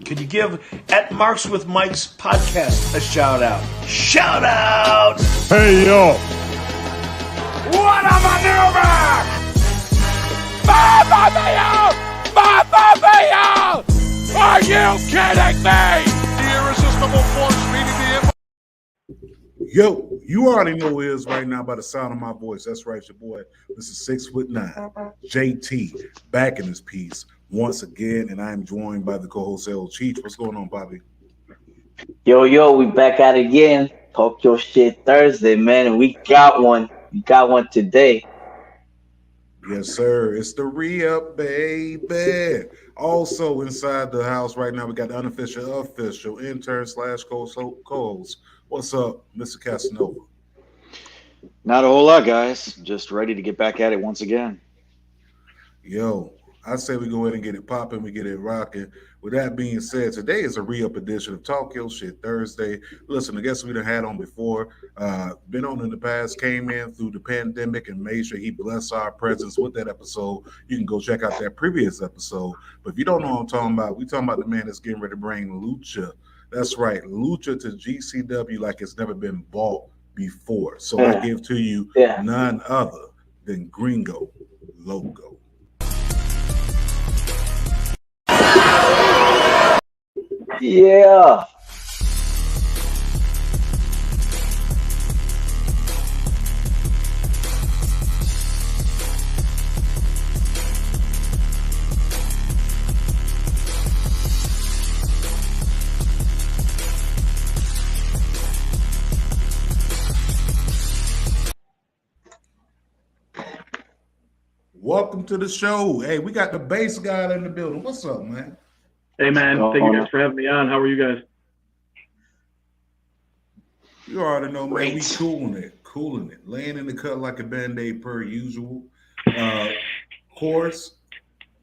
Can you give at Marks with Mike's podcast a shout out? Shout out! Hey yo! What a maneuver! Mamma mia! Are you kidding me? The irresistible force meeting the Yo, you already know who it is right now by the sound of my voice. That's right, your boy. This is 6'9", JT, back in this piece once again, and I'm joined by the co-host L Cheech. What's going on, Bobby? Yo, we back at it again. Talk your shit Thursday, man, and we got one. We got one today. Yes, sir. It's the re-up, baby. Also inside the house right now, we got the unofficial, official intern / co-host. What's up, Mr. Casanova? Not a whole lot, guys. Just ready to get back at it once again. Yo, I say we go ahead and get it popping, we get it rocking. With that being said, today is a re-up edition of Talk Your Shit Thursday. Listen, the guests we done had on before, been on in the past, came in through the pandemic and made sure he blessed our presence with that episode. You can go check out that previous episode. But if you don't know what I'm talking about, we talking about the man that's getting ready to bring Lucha. That's right, Lucha to GCW like it's never been bought before. So I give to you none other than Gringo, Loco. Yeah. Welcome to the show. Hey, we got the bass guy in the building. What's up, man? Hey, man. Thank you guys for having me on. How are you guys? You already know, man. We cooling it. Laying in the cut like a Band-Aid per usual. Of course,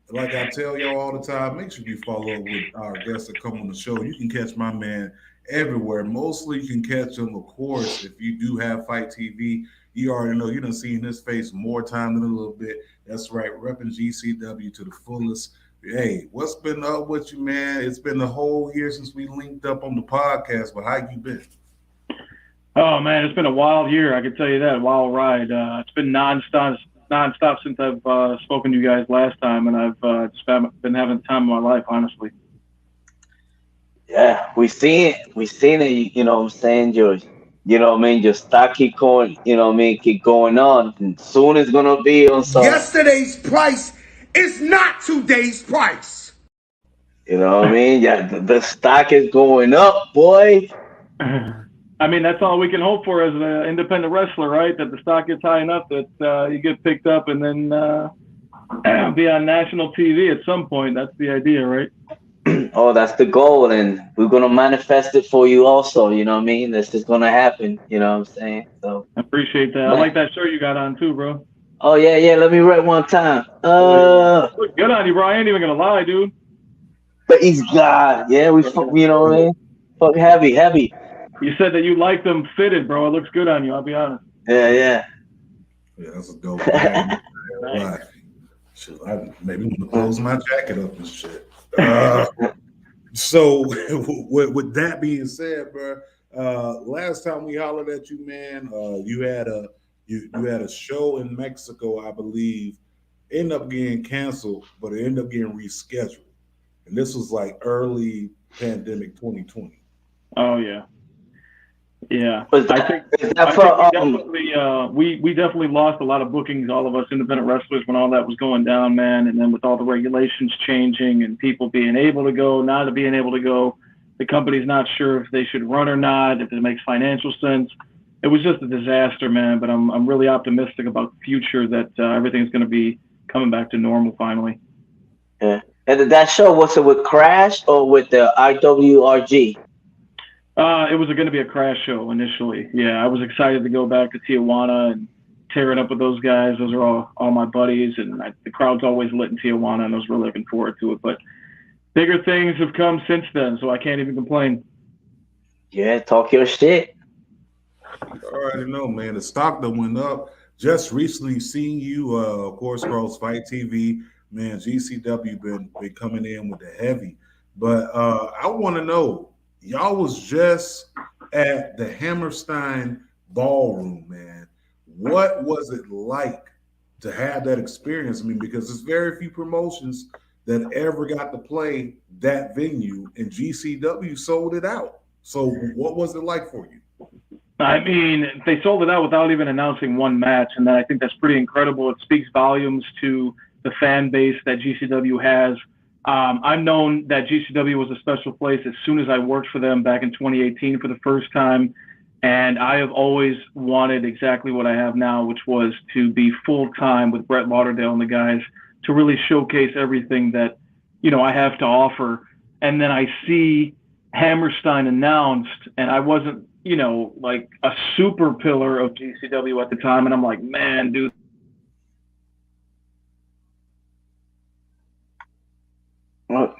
like I tell y'all all the time, make sure you follow up with our guests that come on the show. You can catch my man everywhere. Mostly you can catch him, of course, if you do have Fight TV. You already know, you done seen his face more time than a little bit. That's right, repping GCW to the fullest. Hey, what's been up with you, man? It's been the whole year since we linked up on the podcast, but how you been? Oh, man, it's been a wild year. I can tell you that, wild ride. It's been nonstop since I've spoken to you guys last time, and I've just been having the time of my life, honestly. Yeah, we seen it, you know what I'm saying, George. You know what I mean? Your stock keep going, you know what I mean, keep going on. And soon it's gonna be on some. Yesterday's price is not today's price. You know what I mean? Yeah, the stock is going up, boy. I mean, that's all we can hope for as an independent wrestler, right? That the stock gets high enough that you get picked up and then be on national TV at some point. That's the idea, right? Oh, that's the goal, and we're gonna manifest it for you also. You know what I mean? This is gonna happen. You know what I'm saying? So I appreciate that. I like that shirt you got on too, bro. Oh yeah. Let me write one time. Look good on you, bro. I ain't even gonna lie, dude. But he's God. Yeah, we fuck. You know what I mean? Fuck heavy. You said that you like them fitted, bro. It looks good on you. I'll be honest. Yeah. Yeah, that's a dope bag. Right. Shit, I maybe want to close my jacket up and shit. So with that being said, bro, last time we hollered at you, man, you had a show in Mexico, I believe, ended up getting canceled, but it ended up getting rescheduled, and this was like early pandemic 2020. Oh yeah. Yeah, Was I that, think we definitely lost a lot of bookings, all of us independent wrestlers, when all that was going down, man. And then with all the regulations changing and people being able to go, not being able to go, the company's not sure if they should run or not, if it makes financial sense. It was just a disaster, man. But I'm really optimistic about the future that everything's going to be coming back to normal finally. Yeah. And that show, was it with Crash or with the IWRG? It was going to be a Crash show initially. Yeah, I was excited to go back to Tijuana and tear it up with those guys. Those are all my buddies, and the crowd's always lit in Tijuana, and I was really looking forward to it. But bigger things have come since then, so I can't even complain. Yeah, talk your shit. I already know, man. The stock that went up. Just recently seen you, of course, across Fight TV. Man, GCW been coming in with the heavy. But I want to know, y'all was just at the Hammerstein Ballroom, man. What was it like to have that experience? I mean, because there's very few promotions that ever got to play that venue, and GCW sold it out. So, what was it like for you? I mean, they sold it out without even announcing one match, and I think that's pretty incredible. It speaks volumes to the fan base that GCW has. I've known that GCW was a special place as soon as I worked for them back in 2018 for the first time, and I have always wanted exactly what I have now, which was to be full-time with Brett Lauderdale and the guys to really showcase everything that, I have to offer. And then I see Hammerstein announced, and I wasn't, like a super pillar of GCW at the time. And I'm like, man, dude. Look.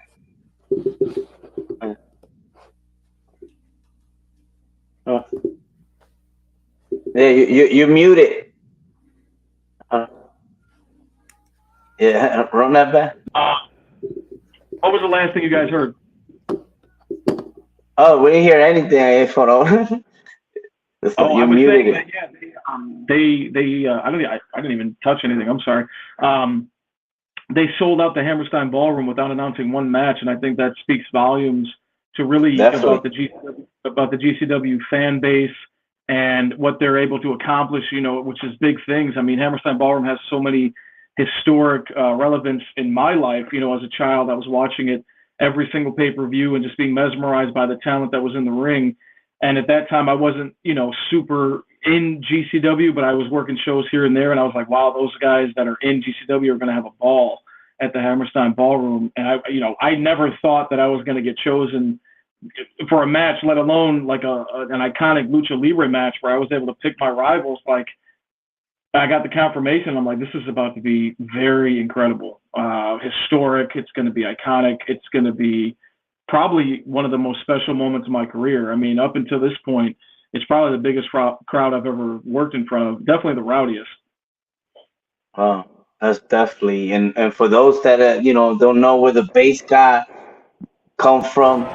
Yeah, you muted. Yeah, run that back. What was the last thing you guys heard? Oh, we didn't hear anything. Hold on. I was saying that, yeah, I didn't even touch anything. I'm sorry. They sold out the Hammerstein Ballroom without announcing one match, and I think that speaks volumes to really about the GCW fan base and what they're able to accomplish, which is big things. I mean, Hammerstein Ballroom has so many historic relevance in my life. As a child, I was watching it every single pay-per-view and just being mesmerized by the talent that was in the ring. And at that time, I wasn't, super in GCW, but I was working shows here and there. And I was like, wow, those guys that are in GCW are going to have a ball at the Hammerstein Ballroom. And I never thought that I was going to get chosen for a match, let alone like an iconic Lucha Libre match where I was able to pick my rivals. Like, I got the confirmation. I'm like, this is about to be very incredible, historic. It's going to be iconic. It's going to be probably one of the most special moments of my career. I mean, up until this point, it's probably the biggest crowd I've ever worked in front of. Definitely the rowdiest. That's definitely. And for those that don't know where the bass guy come from.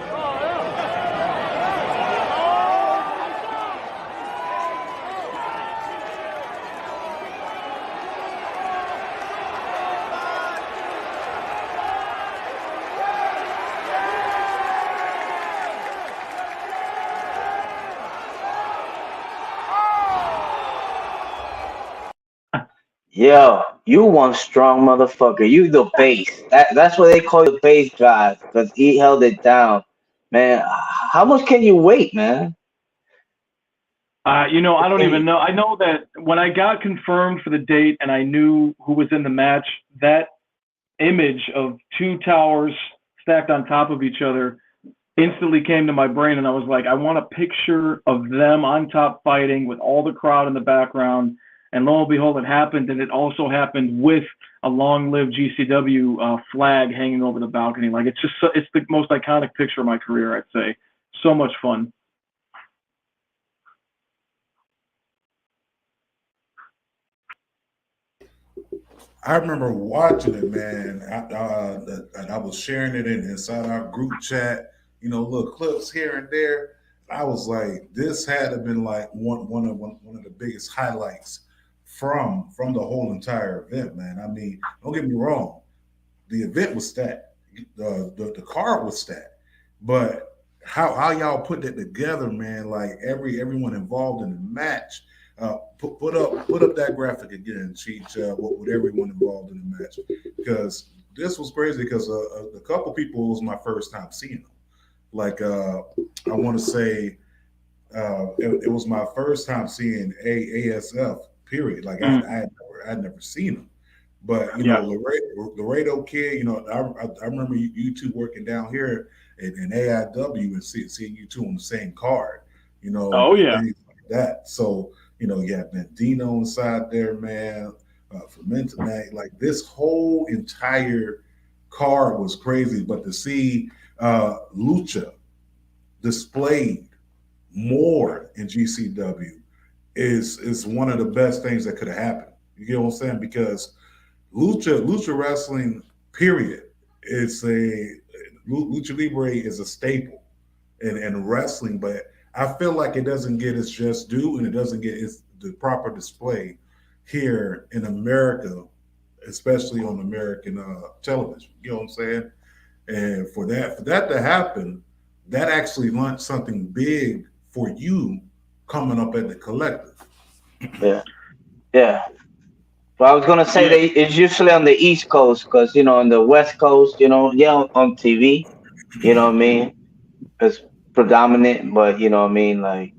Yo, you one strong motherfucker. You the bass. That's what they call you, the bass guy, because he held it down. Man, how much can you wait, man? I don't even know. I know that when I got confirmed for the date and I knew who was in the match, that image of two towers stacked on top of each other instantly came to my brain. And I was like, I want a picture of them on top fighting with all the crowd in the background. And lo and behold, it happened. And it also happened with a long-lived GCW flag hanging over the balcony. Like, it's the most iconic picture of my career, I'd say. So much fun. I remember watching it, man. I was sharing it inside our group chat, little clips here and there. I was like, this had to have been like one of the biggest highlights from the whole entire event, man. I mean, don't get me wrong, the event was stacked, the card was stacked, but how y'all put that together, man? Like everyone involved in the match. Put up that graphic again, Cheech, with everyone involved in the match, because this was crazy. Because a couple people, it was my first time seeing them. Like I want to say, it was my first time seeing ASF. Period. Like I'd never seen them, but Laredo Kid. I remember you two working down here in AIW and seeing you two on the same card. Oh yeah, things like that. So. You have Bandino inside there, man. Fermenta, man. Like this whole entire card was crazy. But to see Lucha displayed more in GCW is one of the best things that could have happened. You get what I'm saying? Because Lucha wrestling, period, it's Lucha Libre is a staple in wrestling, but I feel like it doesn't get its just due and it doesn't get the proper display here in America, especially on American television. You know what I'm saying? And for that to happen, that actually launched something big for you coming up at the collective. Yeah, yeah. Well, I was gonna say Yeah. that it's usually on the East Coast because on the West Coast, yeah, on TV, you know what I mean, it's predominant, but you know what I mean, like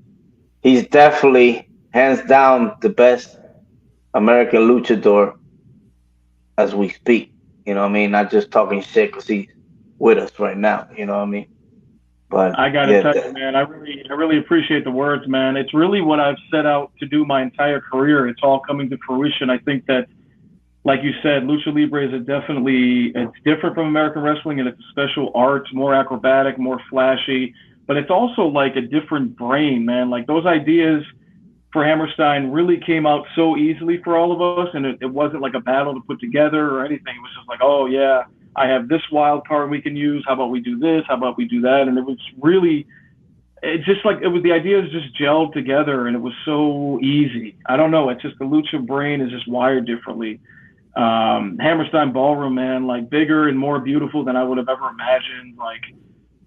he's definitely hands down the best American luchador as we speak. You know what I mean, not just talking shit because he's with us right now. You know what I mean, but I gotta yeah, tell you, man, I really appreciate the words, man. It's really what I've set out to do my entire career. It's all coming to fruition. I think that, like you said, lucha libre is it's different from American wrestling, and it's a special art, more acrobatic, more flashy, but it's also like a different brain, man. Like those ideas for Hammerstein really came out so easily for all of us, and it wasn't like a battle to put together or anything. It was just like, oh yeah, I have this wild card we can use. How about we do this? How about we do that? And it was really, it just like it was the ideas just gelled together, and it was so easy. I don't know. It's just the lucha brain is just wired differently. Hammerstein Ballroom, man, like bigger and more beautiful than I would have ever imagined. Like,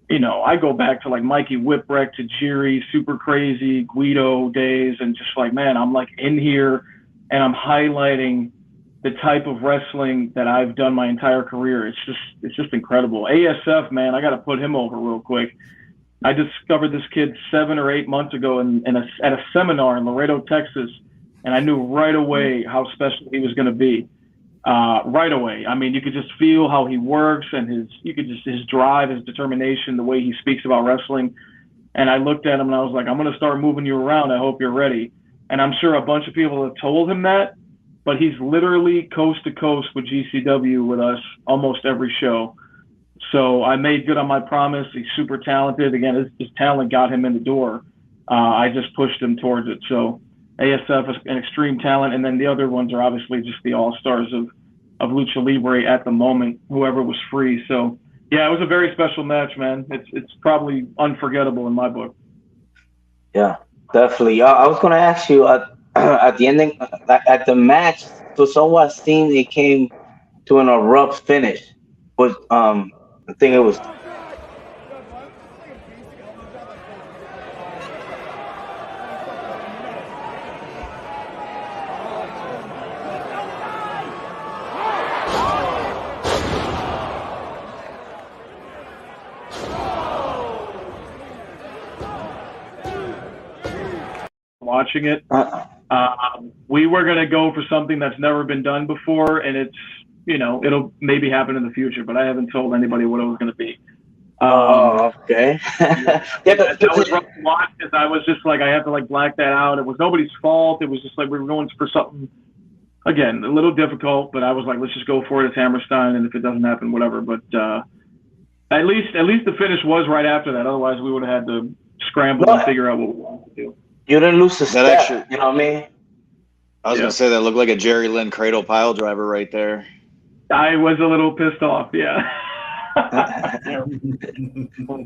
I go back to like Mikey Whipwreck, to Jiri, Super Crazy, Guido days, and just like, man, I'm like in here and I'm highlighting the type of wrestling that I've done my entire career. It's just incredible. ASF, man, I got to put him over real quick. I discovered this kid 7 or 8 months ago at a seminar in Laredo, Texas, and I knew right away how special he was going to be. Right away. I mean, you could just feel how he works and his drive, his determination, the way he speaks about wrestling. And I looked at him and I was like, I'm going to start moving you around. I hope you're ready. And I'm sure a bunch of people have told him that, but he's literally coast to coast with GCW with us almost every show. So I made good on my promise. He's super talented. Again, his talent got him in the door. I just pushed him towards it. So ASF is an extreme talent, and then the other ones are obviously just the all-stars of Lucha Libre at the moment, whoever was free. So, yeah, it was a very special match, man. It's probably unforgettable in my book. yeah, definitely. I was gonna ask you at the ending at the match. So somewhat seemed it came to an abrupt finish. Was I think it was. Watching it, we were going to go for something that's never been done before, and it's, it'll maybe happen in the future, but I haven't told anybody what it was going to be. Okay. Yeah, that was rough to watch because I was just like, I have to like black that out. It was nobody's fault. It was just like we were going for something, again, a little difficult, but I was like, let's just go for it. It's Hammerstein, and if it doesn't happen, whatever. But at least the finish was right after that. Otherwise, we would have had to scramble and figure out what we wanted to do. You didn't lose the step. Actually, you know what I mean? I was gonna say that looked like a Jerry Lynn cradle pile driver right there. I was a little pissed off. Yeah.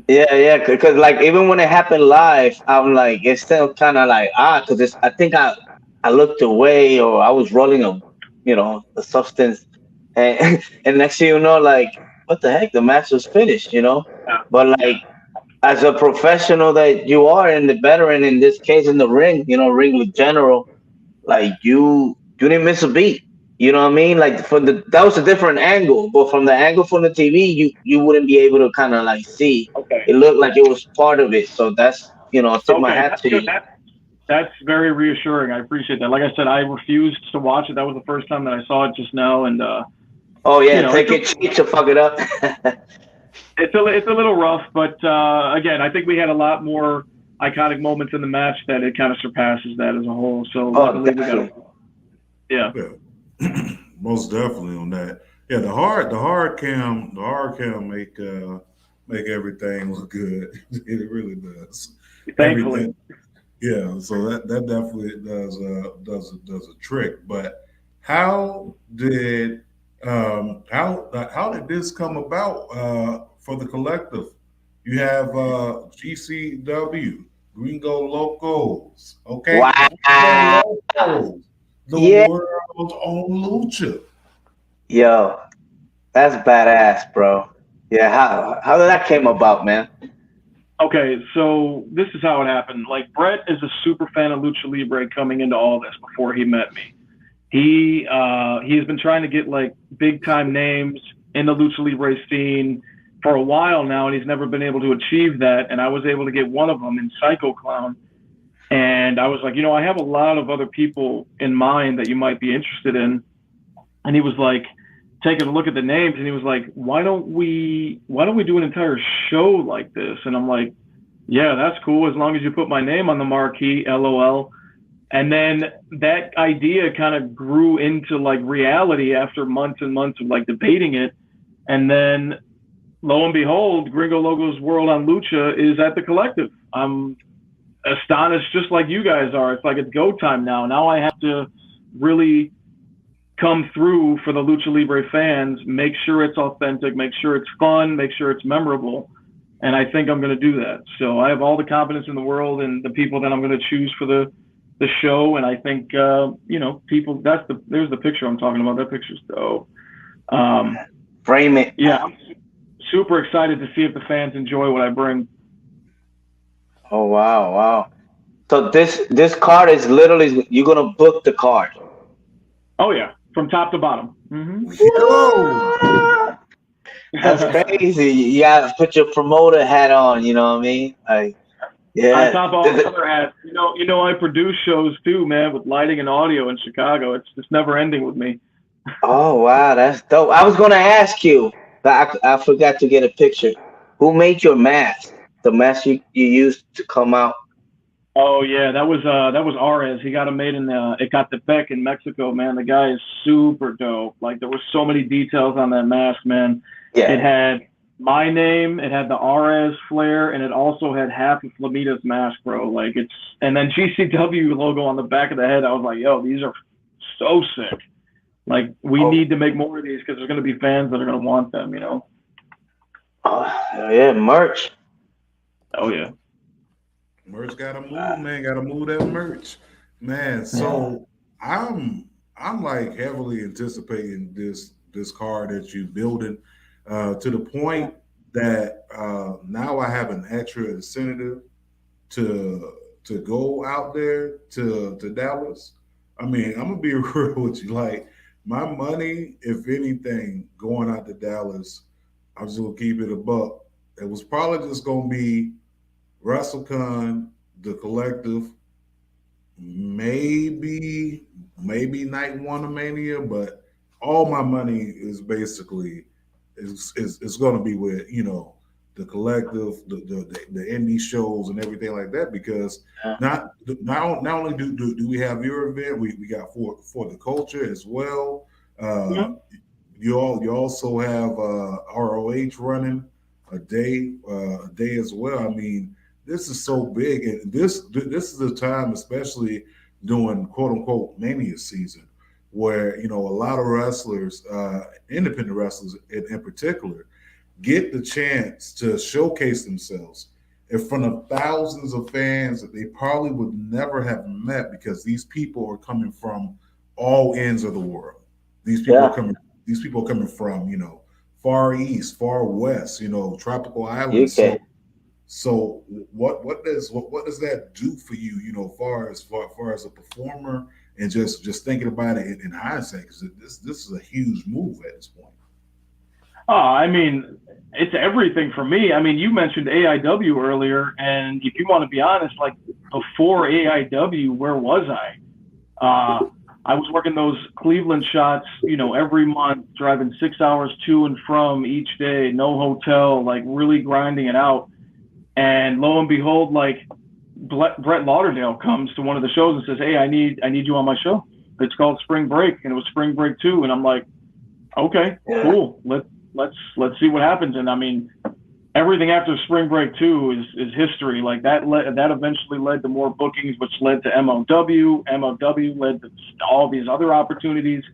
Yeah, because like even when it happened live, I'm like, it's still kind of like because I think I looked away or I was rolling the substance, and and next thing you know, like what the heck, the match was finished, but like as a professional that you are and the veteran in this case in the ring, ring with general, like you didn't miss a beat. You know what I mean? Like that was a different angle, but from the angle from the TV, you wouldn't be able to kind of like see. Okay. It looked like it was part of it. So that's I tip my hat to you. That's very reassuring. I appreciate that. Like I said, I refused to watch it. That was the first time that I saw it just now, and oh yeah, take it cheap to fuck it up. It's a little rough, but again, I think we had a lot more iconic moments in the match that it kind of surpasses that as a whole. So luckily we got yeah. Most definitely on that. Yeah, the hard cam make everything look good. It really does. Thankfully. Everything. Yeah, so that definitely does a trick. But how did this come about for the collective. You have GCW, Gringo Locos, okay? Wow. Gringo Locos, the Yeah. world's own lucha. Yo, that's badass, bro. Yeah, how did that came about, man? Okay, so this is how it happened. Like, Brett is a super fan of Lucha Libre coming into all this before he met me. He has been trying to get like big time names in the Lucha Libre scene for a while now, and he's never been able to achieve that. And I was able to get one of them in Psycho Clown. And I was like, I have a lot of other people in mind that you might be interested in. And he was like, taking a look at the names, and he was like, why don't we do an entire show like this? And I'm like, yeah, that's cool, as long as you put my name on the marquee, LOL. And then that idea kind of grew into like reality after months and months of like debating it. And then lo and behold, Gringo Logo's World on Lucha is at the collective. I'm astonished, just like you guys are. It's like it's go time now. Now I have to really come through for the Lucha Libre fans, make sure it's authentic, make sure it's fun, make sure it's memorable. And I think I'm going to do that. So I have all the confidence in the world in the people that I'm going to choose for the show. And I think, people, there's the picture I'm talking about. That picture's dope. Frame it. Yeah. I'm super excited to see if the fans enjoy what I bring. Oh, wow. So this card is literally, you're going to book the card. Oh, yeah. From top to bottom. Mm-hmm. Yo! That's crazy. You got to put your promoter hat on, you know what I mean? Like, yeah. On top of all the other hats, I produce shows too, man, with lighting and audio in Chicago. It's just never ending with me. Oh, wow. That's dope. I was going to ask you, but I forgot to get a picture. Who made your mask? The mask you used to come out? Oh yeah, that was Ares. He got it made in Ecatepec in Mexico, man. The guy is super dope. Like, there were so many details on that mask, man. Yeah. It had my name, it had the Ares flair, and it also had half of Flamita's mask, bro. Like, and then GCW logo on the back of the head. I was like, yo, these are so sick. Like, we need to make more of these because there's gonna be fans that are gonna want them, Oh yeah, merch. Oh yeah. Merch gotta move, man. Gotta move that merch, man. So I'm like heavily anticipating this card that you building to the point that now I have an extra incentive to go out there to Dallas. I mean, I'm gonna be real with you. Like, my money, if anything, going out to Dallas, I'm just gonna keep it a buck. It was probably just gonna be WrestleCon, the collective, maybe night one of Mania, but all my money is basically is going to be with the collective, the indie shows and everything like that, because not only do we have your event, we got for the culture as well. You also have ROH running a day as well. I mean, this is so big, and this is the time, especially during quote unquote Mania season, where a lot of wrestlers, independent wrestlers in particular, get the chance to showcase themselves in front of thousands of fans that they probably would never have met, because these people are coming from all ends of the world. These people are coming. These people are coming from Far East, Far West, tropical islands. So what does that do for you? Far as a performer, and just thinking about it in hindsight, because this is a huge move at this point. Oh, I mean, it's everything for me. I mean, you mentioned AIW earlier, and if you want to be honest, like, before AIW, where was I? I was working those Cleveland shots, every month, driving 6 hours to and from each day, no hotel, like really grinding it out. And lo and behold, like, Brett Lauderdale comes to one of the shows and says, "Hey, I need you on my show. It's called Spring Break," and it was Spring Break 2. And I'm like, okay, cool. Let's see what happens. And I mean, everything after Spring Break 2 is history. Like, that eventually led to more bookings, which led to MLW. MLW led to all these other opportunities.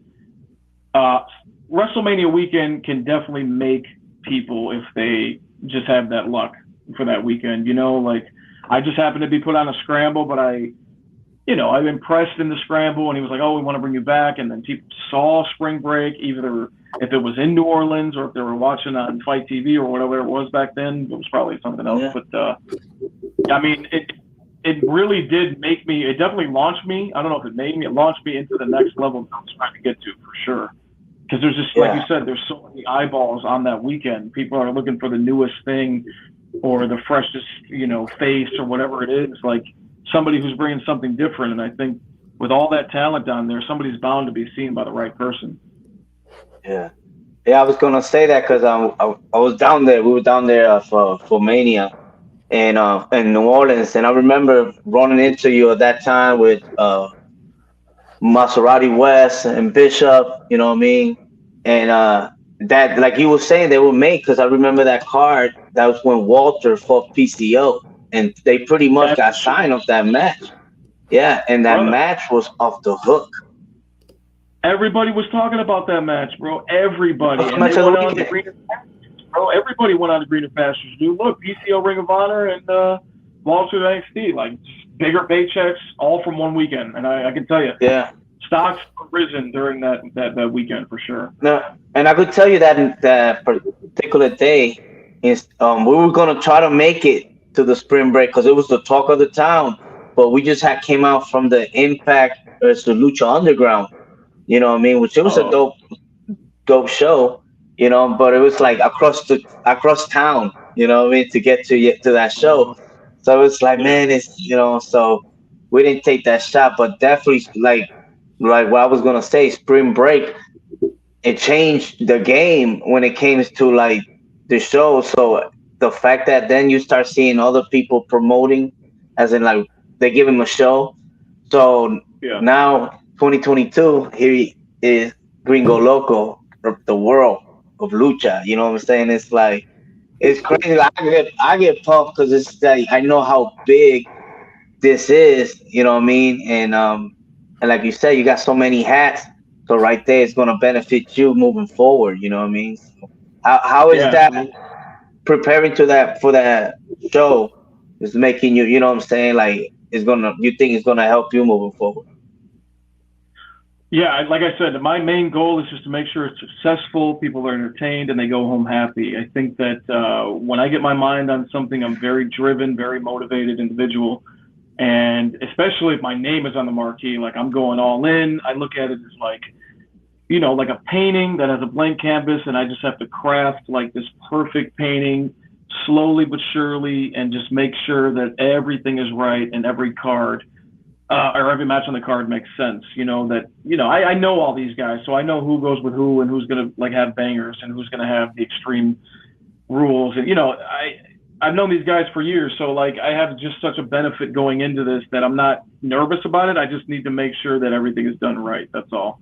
WrestleMania weekend can definitely make people if they just have that luck for that weekend. You know, like I just happened to be put on a scramble, but I'm impressed in the scramble, and he was like, "Oh, we want to bring you back." And then people saw Spring Break, either if it was in New Orleans or if they were watching on Fight TV or whatever it was back then. It was probably something else, but I mean, it really did make me. It definitely launched me. I don't know if it made me. It launched me into the next level that I was trying to get to for sure. Because there's just, like you said, there's so many eyeballs on that weekend. People are looking for the newest thing or the freshest, face or whatever it is. Like somebody who's bringing something different. And I think with all that talent down there, somebody's bound to be seen by the right person. Yeah, I was gonna say that because I was down there. We were down there for Mania, and in New Orleans, and I remember running into you at that time with Maserati West and Bishop. You know what I mean? And that, like you were saying, they were made because I remember that card. That was when Walter fought PCO, and they pretty much got signed off that match. Yeah, and that match was off the hook. Everybody was talking about that match, bro. Everybody. And they went on the greener pastures, bro. Everybody went on the greener pastures. Dude, look, PCO, Ring of Honor, and Walter NXT, like bigger paychecks, all from one weekend. And I can tell you, stocks have risen during that weekend for sure. No, and I could tell you that particular day is we were gonna try to make it to the Spring Break because it was the talk of the town, but we just came out from the Impact versus the Lucha Underground. You know what I mean? Which it was a dope show, but it was like across town, you know what I mean, to get to that show. So it's like, man, it's so we didn't take that shot, but definitely like what I was gonna say, Spring Break, it changed the game when it came to like the show. So the fact that then you start seeing other people promoting, as in like they give him a show. So now 2022, here is Gringo Loco, the world of lucha. You know what I'm saying? It's like, it's crazy. I get pumped because it's like I know how big this is. You know what I mean? And like you said, you got so many hats. So right there, it's gonna benefit you moving forward. You know what I mean? How is that preparing for that show? Is making you, you know what I'm saying? Like you think it's gonna help you moving forward? Yeah, like I said, my main goal is just to make sure it's successful, people are entertained, and they go home happy. I think that when I get my mind on something, I'm very driven, very motivated individual. And especially if my name is on the marquee, like I'm going all in. I look at it as like, like a painting that has a blank canvas, and I just have to craft like this perfect painting slowly but surely and just make sure that everything is right and every card or every match on the card makes sense. I know all these guys, so I know who goes with who and who's gonna like have bangers and who's gonna have the extreme rules. And I've known these guys for years, so like I have just such a benefit going into this that I'm not nervous about it. I just need to make sure that everything is done right. That's all.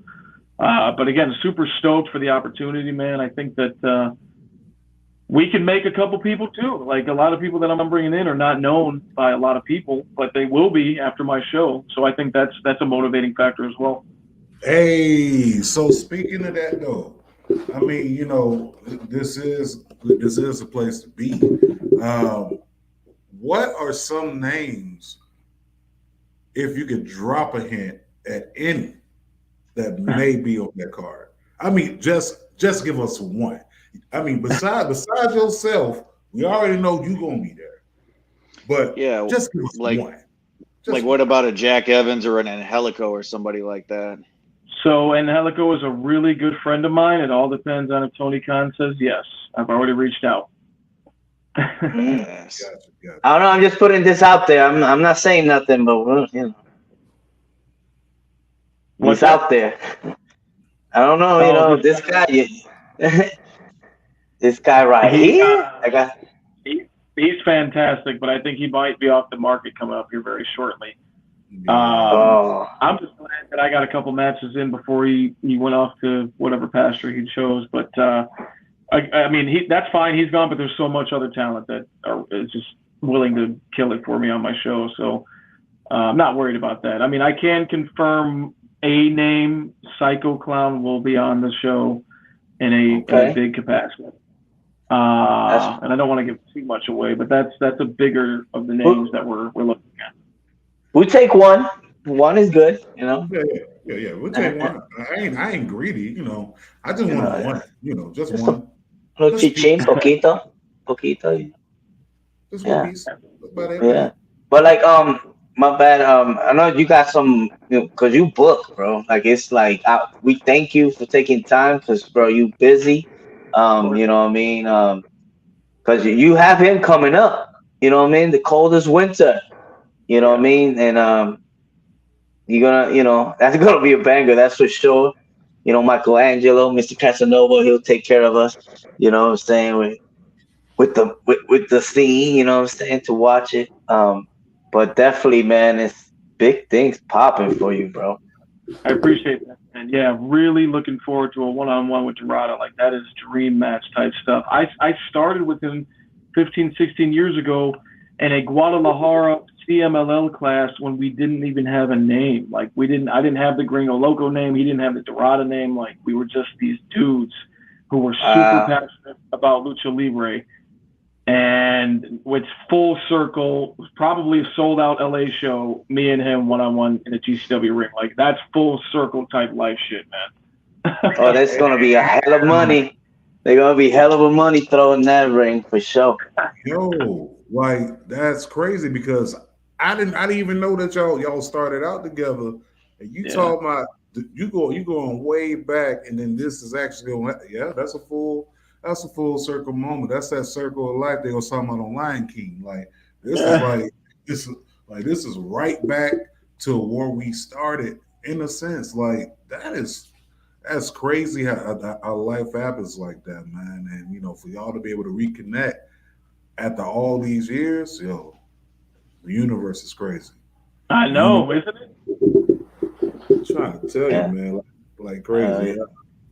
But again, super stoked for the opportunity, man. I think that we can make a couple people too. Like a lot of people that I'm bringing in are not known by a lot of people, but they will be after my show. So I think that's a motivating factor as well. Hey, so speaking of that though, I mean, this is a place to be. What are some names, if you could drop a hint at any, that may be on that card? I mean, just give us one. I mean, besides yourself, we already know you're gonna be there. But just give us one. What about a Jack Evans or an Angelico or somebody like that? So Angelico is a really good friend of mine. It all depends on if Tony Khan says yes. I've already reached out. Yes. Gotcha. I don't know. I'm just putting this out there. I'm not saying nothing, but what's out there? I don't know. This guy. This guy right here. He's fantastic, but I think he might be off the market coming up here very shortly. I'm just glad that I got a couple matches in before he went off to whatever pasture he chose. But I mean, that's fine. He's gone, but there's so much other talent that is just willing to kill it for me on my show. So I'm not worried about that. I mean, I can confirm a name. Psycho Clown will be on the show in a big capacity. And I don't want to give too much away, but that's a bigger of the names that we're looking at. We take one. One is good, you know. Yeah. We'll take one. I ain't greedy, you know. I just want one, you know, just one. No chichin, poquito. Just one piece. Yeah. But like, my bad. I know you got some, you know, cause you book, bro. Like it's like we thank you for taking time, cause bro, you busy. You know what I mean. Cause you have him coming up. You know what I mean. The coldest winter. You know what I mean, and you're gonna, you know, that's gonna be a banger. That's for sure. You know, Michelangelo, Mr. Casanova, he'll take care of us. You know what I'm saying, with the scene. You know what I'm saying, to watch it. But definitely, man, it's big things popping for you, bro. I appreciate that, and yeah, really looking forward to a one-on-one with Dorado. Like that is dream match type stuff. I started with him 15, 16 years ago in a Guadalajara CMLL class when we didn't even have a name. Like I didn't have the Gringo Loco name. He didn't have the Dorado name. Like we were just these dudes who were super passionate about lucha libre. And with full circle, probably a sold out LA show, me and him one-on-one in a GCW ring. Like that's full circle type life shit, man. Oh, that's going to be a hell of money. They're going to be hell of a money throwing that ring for sure. Yo, like that's crazy because I didn't even know that y'all started out together. And you talking about you going way back, and then this is actually going. That's a full circle moment. That's that circle of life they were talking about on Lion King. Like this is right back to where we started in a sense. Like that's crazy how life happens like that, man. And you know, for y'all to be able to reconnect after all these years, yo, the universe is crazy. I know, isn't it? I'm trying to tell you, man, like crazy.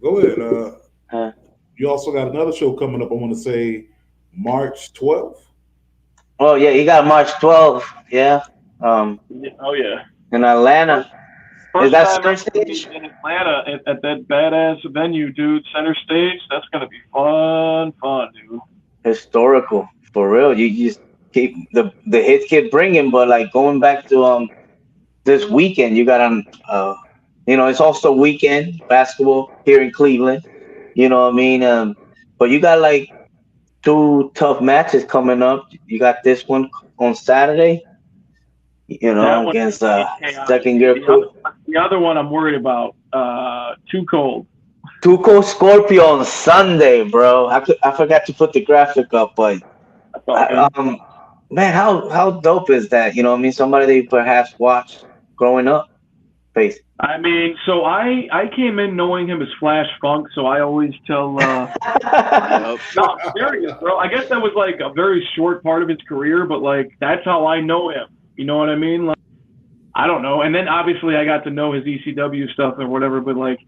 Go ahead. You also got another show coming up. I want to say March 12th. Oh yeah, you got March 12th. Yeah. Oh yeah. In Atlanta. First time center stage in Atlanta at that badass venue, dude. Center stage. That's gonna be fun, dude. Historical, for real. You just keep the hits keep bringing, but like going back to this weekend, you got you know, it's also weekend basketball here in Cleveland. You know what I mean? But you got like 2 tough matches coming up. You got this one on Saturday, you know, against Second Gear Crew. The other one I'm worried about, Too Cold. Too Cold Scorpio on Sunday, bro. I forgot to put the graphic up, but man, how dope is that? You know what I mean? Somebody they perhaps watched growing up. Face. I mean, so I came in knowing him as Flash Funk, so I always tell. No, I'm serious, bro. I guess that was like a very short part of his career, but like that's how I know him. You know what I mean? Like, I don't know. And then obviously I got to know his ECW stuff or whatever, but like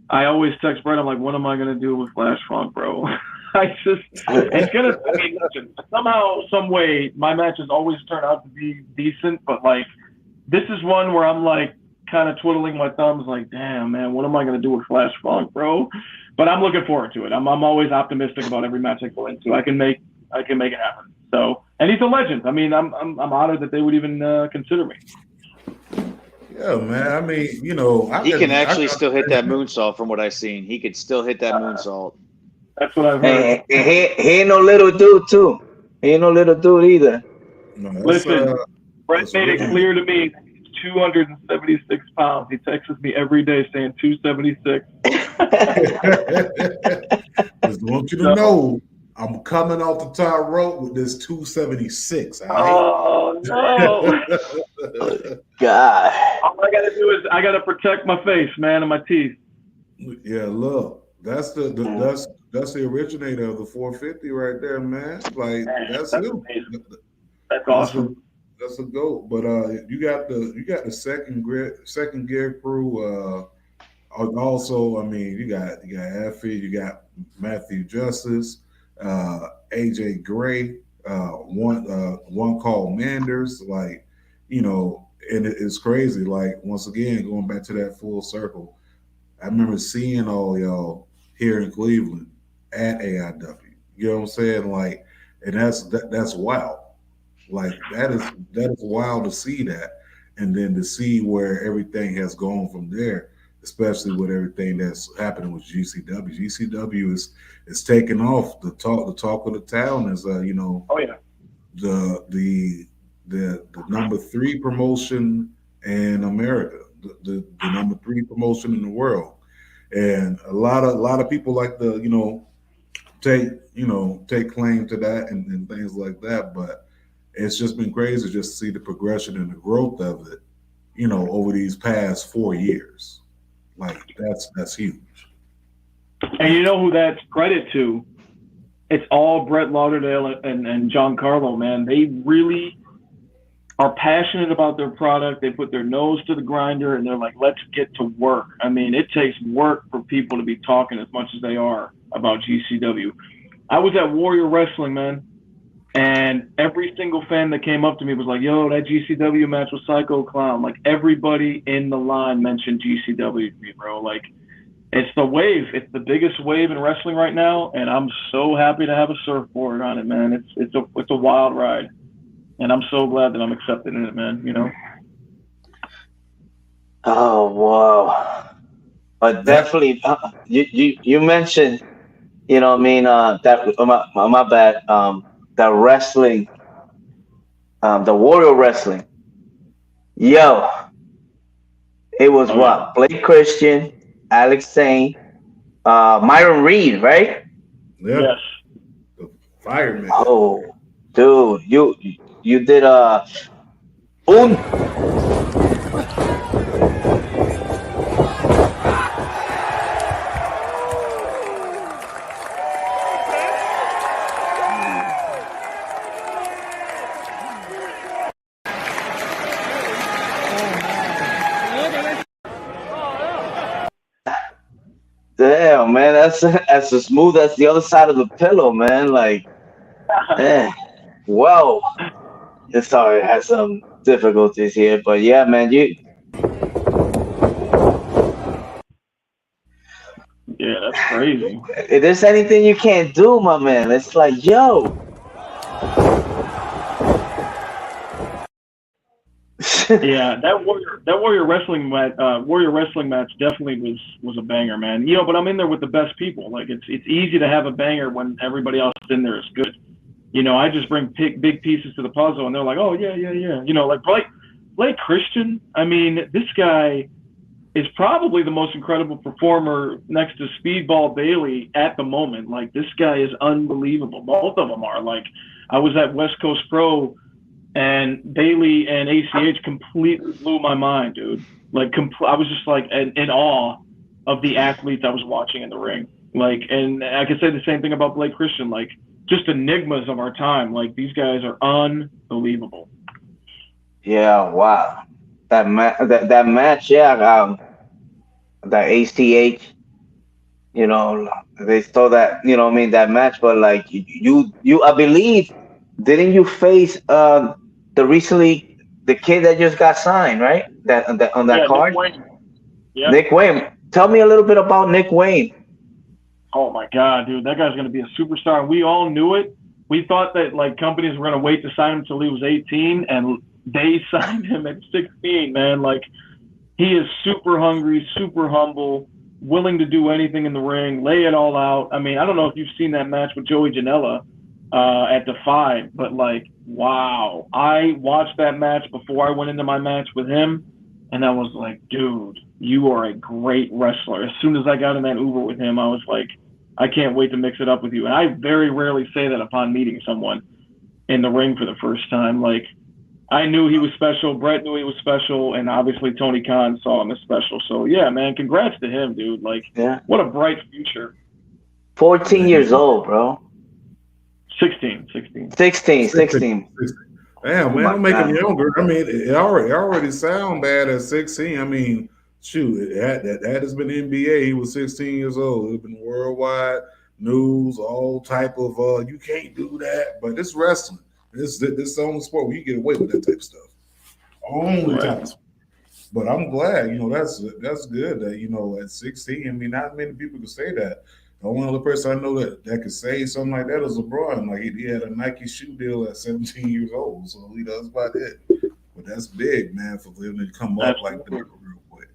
I always text Brett. I'm like, what am I gonna do with Flash Funk, bro? It's gonna. I mean, listen, somehow, some way, my matches always turn out to be decent, but like this is one where I'm like, kind of twiddling my thumbs like, damn, man, what am I going to do with Flash Funk, bro? But I'm looking forward to it. I'm always optimistic about every match I go into. I can make it happen. So, and he's a legend. I mean, I'm honored that they would even consider me. Yeah, man. I mean, you know, he can actually still hit that moonsault from what I've seen. He could still hit that moonsaalt. That's what I've heard. He ain't no little dude, too. He ain't no little dude either. No, listen, Brett made it clear to me 276 pounds. He texts me every day saying 276. Just want you to know I'm coming off the top rope with this 276. Oh no! God. All I gotta do is I gotta protect my face, man, and my teeth. Yeah, look, that's the originator of the 450 right there, man. Like that's him. That's awesome. That's a goat, but you got the second gear crew. Also, I mean, you got Effie, you got Matthew Justice, AJ Gray, one called Manders. Like, you know, and it's crazy. Like once again, going back to that full circle, I remember seeing all y'all here in Cleveland at AIW. You know what I'm saying? Like, and that's wild. Like that is wild to see that, and then to see where everything has gone from there, especially with everything that's happening with GCW. GCW is taking off. The talk of the town is Oh yeah. the number 3 promotion in America, the number 3 promotion in the world, and a lot of people like to take claim to that and things like that, but it's just been crazy just to see the progression and the growth of it, over these past 4 years. Like that's huge. And you know who that's credit to? It's all Brett Lauderdale and Giancarlo, man. They really are passionate about their product. They put their nose to the grinder and they're like, let's get to work. I mean, it takes work for people to be talking as much as they are about GCW. I was at Warrior Wrestling, man, and every single fan that came up to me was like, yo, that GCW match with Psycho Clown. Like, everybody in the line mentioned GCW to me, bro. Like, it's the wave. It's the biggest wave in wrestling right now, and I'm so happy to have a surfboard on it, man. It's a wild ride, and I'm so glad that I'm accepted in it, man. Oh wow! But definitely, you mentioned, that my bad. The wrestling, the Warrior Wrestling. Yo, it was what? Blake Christian, Alex Zane, Myron Reed, right? Yeah. Yes. The fireman. Oh, dude, you did un. Damn, man, that's as smooth as the other side of the pillow, man. Like, whoa. Sorry, I had some difficulties here, but yeah, man, Yeah, that's crazy. if there's anything you can't do, my man, it's like, yo. Yeah, that Warrior Wrestling match definitely was a banger, man. But I'm in there with the best people. Like, it's easy to have a banger when everybody else in there is good. I just bring big pieces to the puzzle, and they're like, oh yeah. Like Blake Christian. I mean, this guy is probably the most incredible performer next to Speedball Bailey at the moment. Like, this guy is unbelievable. Both of them are. Like, I was at West Coast Pro, and Bailey and ACH completely blew my mind, dude. Like, I was just like in awe of the athletes I was watching in the ring. Like, and I could say the same thing about Blake Christian. Like, just enigmas of our time. Like, these guys are unbelievable. Yeah, wow. That match, yeah. That ACH, they saw that, that match, but like you, I believe, didn't you face the kid that just got signed, right? That on that card. Nick Wayne. Yep. Nick Wayne. Tell me a little bit about Nick Wayne. Oh my God, dude, that guy's gonna be a superstar. We all knew it. We thought that like companies were gonna wait to sign him until he was 18, and they signed him at 16, man. Like, he is super hungry, super humble, willing to do anything in the ring, lay it all out. I mean, I don't know if you've seen that match with Joey Janela at Defy, but like, wow. I watched that match before I went into my match with him, and I was like, dude, you are a great wrestler. As soon as I got in that Uber with him, I was like, I can't wait to mix it up with you. And I very rarely say that upon meeting someone in the ring for the first time. Like, I knew he was special. Brett knew he was special, and obviously Tony Khan saw him as special. So yeah, man, congrats to him, dude. Like, what a bright future. 14 years old, bro. 16. Damn, man, don't make him younger. I mean, it already sound bad at 16. I mean, shoot, that has been NBA. He was 16 years old. It's been worldwide news, all type of you can't do that, but it's wrestling. This is the only sport where you get away with that type of stuff. Only time. But I'm glad, that's good that, at 16, I mean, not many people can say that. The only other person I know that could say something like that is LeBron. Like he had a Nike shoe deal at 17 years old, so that's about it. But that's big, man, for him to come up like that real quick.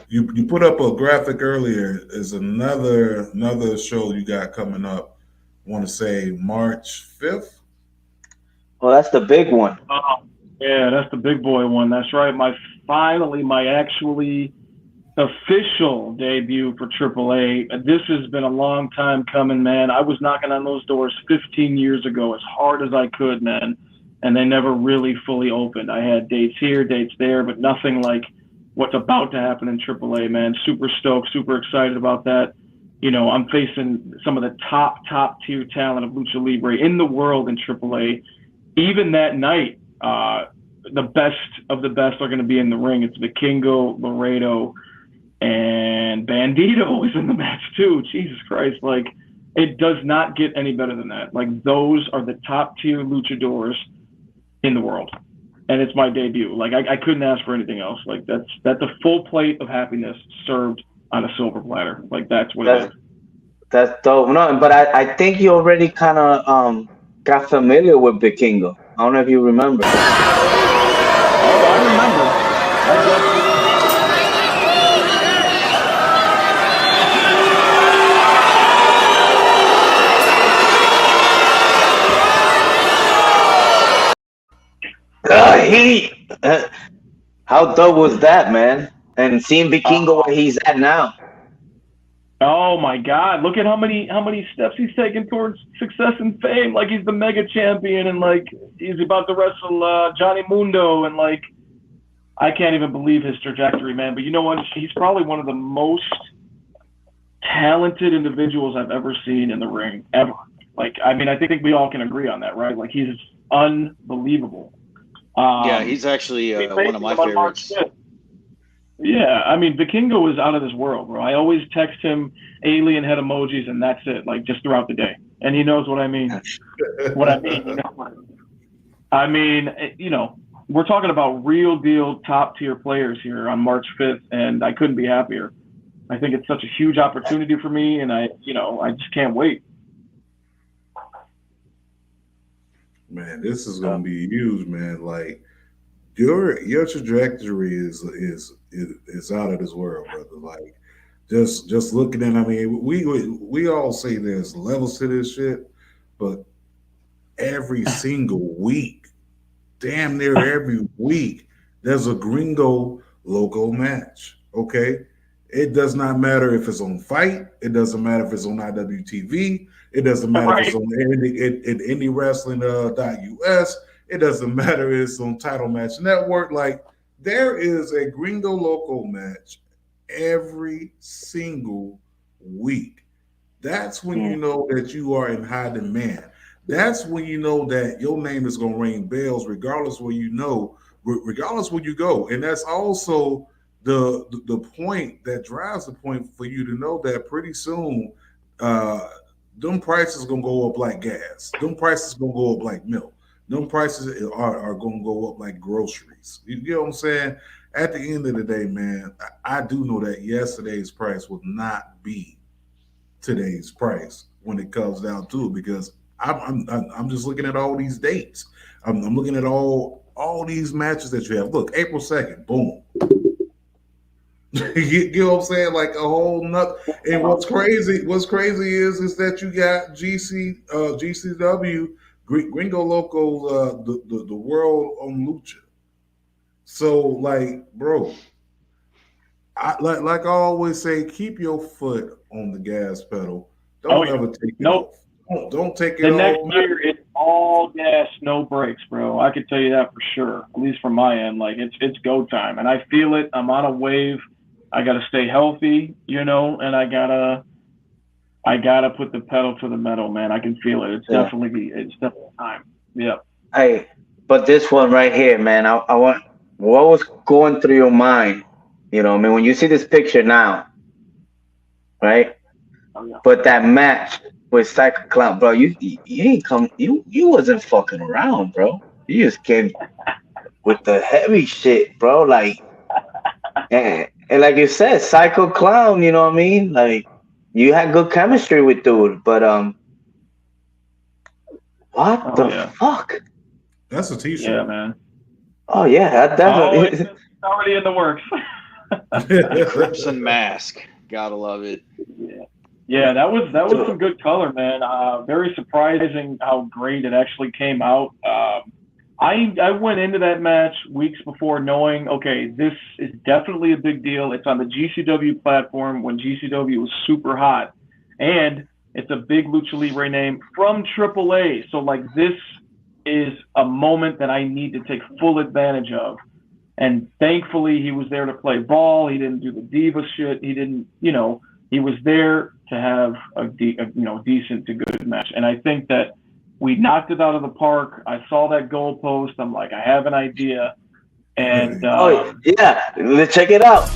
You put up a graphic earlier. Is another show you got coming up. I want to say March 5th. Well, that's the big one. Yeah, that's the big boy one. That's right. My actually official debut for AAA. This has been a long time coming, man. I was knocking on those doors 15 years ago as hard as I could, man, and they never really fully opened. I had dates here, dates there, but nothing like what's about to happen in AAA, man. Super stoked, super excited about that. You know, I'm facing some of the top tier talent of Lucha Libre in the world in AAA. Even that night, the best of the best are going to be in the ring. It's Vikingo, Laredo, and Bandito is in the match too. Jesus Christ. Like, it does not get any better than that. Like, those are the top tier luchadors in the world. And it's my debut. Like, I couldn't ask for anything else. Like, that's a full plate of happiness served on a silver platter. Like, that's what it is. That's dope. No, but I think you already kind of got familiar with Vikingo. I don't know if you remember. Oh, I remember. How dope was that, man? And seeing Vikingo where he's at now. Oh my God! Look at how many steps he's taken towards success and fame. Like, he's the mega champion, and like he's about to wrestle Johnny Mundo, and like I can't even believe his trajectory, man. But you know what? He's probably one of the most talented individuals I've ever seen in the ring ever. Like, I mean, I think we all can agree on that, right? Like, he's unbelievable. Yeah, he's actually one of my favorites. Yeah, I mean, Vikingo is out of this world, bro. I always text him alien head emojis, and that's it, like, just throughout the day. And he knows what I mean. You know? I mean, you know, we're talking about real deal top tier players here on March 5th, and I couldn't be happier. I think it's such a huge opportunity for me, and I just can't wait. Man, this is gonna be huge, man. Like, your trajectory is out of this world, brother. Like, just looking at, I mean, we all say there's levels to this shit, but every single week, damn near every week, there's a Gringo Loco match. Okay, it does not matter if it's on Fight. It doesn't matter if it's on IWTV. It doesn't matter if it's on Indie Wrestling .us. It doesn't matter if it's on Title Match Network. Like, there is a Gringo Loco match every single week. That's when you know that you are in high demand. That's when you know that your name is going to ring bells regardless where you go. And that's also the point that drives the point for you to know that pretty soon them prices going to go up like gas. Them prices going to go up like milk. Them prices are going to go up like groceries. You know what I'm saying? At the end of the day, man, I do know that yesterday's price will not be today's price when it comes down to it, because I'm just looking at all these dates. I'm looking at all these matches that you have. Look, April 2nd, boom. You know what I'm saying? Like, a whole nother. And what's crazy is that you got GCW, Gringo Loco, the world on Lucha. So, like, bro, like I always say, keep your foot on the gas pedal. Don't ever take it off. Don't take it off. The next year, it's all gas, no brakes, bro. I can tell you that for sure. At least from my end, like, it's go time, and I feel it. I'm on a wave. I gotta stay healthy, you know, and I gotta put the pedal to the metal, man. I can feel it. It's definitely time. Yeah. Hey, but this one right here, man, I want, what was going through your mind? You know, I mean, when you see this picture now, right? Oh, yeah. But that match with Psycho Clown, bro, you ain't come, you wasn't fucking around, bro. You just came with the heavy shit, bro. Like, And like you said, Psycho Clown, you know what I mean? Like, you had good chemistry with dude, but what the fuck? That's a t-shirt. Yeah, man. Oh yeah, I definitely. It's already in the works. Crimson Mask, gotta love it. Yeah, that was some good color, man. Very surprising how great it actually came out. I went into that match weeks before knowing, okay, this is definitely a big deal. It's on the GCW platform when GCW was super hot, and it's a big Lucha Libre name from AAA. So like, this is a moment that I need to take full advantage of. And thankfully, he was there to play ball. He didn't do the diva shit. He didn't, he was there to have a decent to good match. And I think that we knocked it out of the park. I saw that goalpost. I'm like, I have an idea. And yeah, let's check it out.